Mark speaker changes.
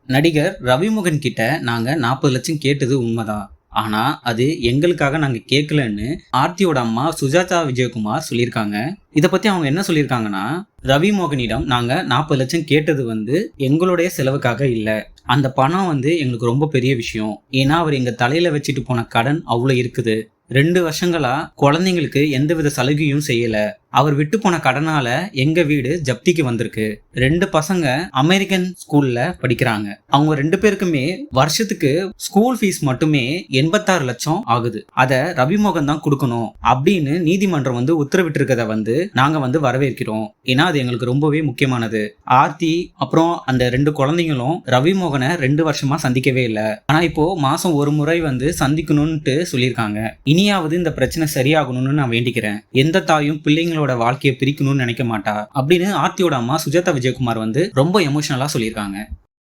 Speaker 1: நடிகர் ரவிமுகன் கிட்ட நாங்க 40 லட்சம் கேட்டது உண்மைதான். ஆனா அது எங்களுக்காக நாங்க கேட்கலன்னு ஆர்த்தியோட அம்மா சுஜாதா விஜயகுமார் சொல்லியிருக்காங்க. இத பத்தி அவங்க என்ன சொல்லியிருக்காங்கன்னா, ரவிமோகனிடம் நாங்க 40 லட்சம் கேட்டது எங்களுடைய செலவுக்காக இல்ல. அந்த பணம் எங்களுக்கு ரொம்ப பெரிய விஷயம். ஏன்னா அவர் எங்க தலையில வச்சுட்டு போன கடன் அவ்வளவு இருக்குது. 2 வருஷங்களா குழந்தைங்களுக்கு எந்தவித சலுகையும் செய்யல. அவர் விட்டு போன கடனால எங்க வீடு ஜப்திக்கு வந்திருக்கு. 2 பசங்க அமெரிக்கன் ஸ்கூல்ல படிக்கிறாங்க. அவங்க 2 பேருக்குமே வருஷத்துக்கு ஸ்கூல் ஃபீஸ் மட்டுமே 86 லட்சம் ஆகுது. அத ரவிமோகன் தான் கொடுக்கணும் அப்படின்னு நீதிமன்றம் உத்தரவிட்டு இருக்கத நாங்க வரவேற்கிறோம். ஏன்னா அது எங்களுக்கு ரொம்பவே முக்கியமானது. ஆர்த்தி அப்புறம் அந்த 2 குழந்தைங்களும் ரவிமோகனை 2 வருஷமா சந்திக்கவே இல்லை. ஆனா இப்போ மாசம் ஒரு முறை சந்திக்கணும்னு சொல்லியிருக்காங்க. இனியாவது இந்த பிரச்சனை சரியாகணும்னு நான் வேண்டிக்கிறேன். எந்த தாயும் பிள்ளைங்களோட வாழ்க்கையை பிரிக்கணும்னு நினைக்க மாட்டா அப்படின்னு ஆர்த்தியோட அம்மா சுஜாதா விஜயகுமார் ரொம்ப எமோஷனலா சொல்லியிருக்காங்க.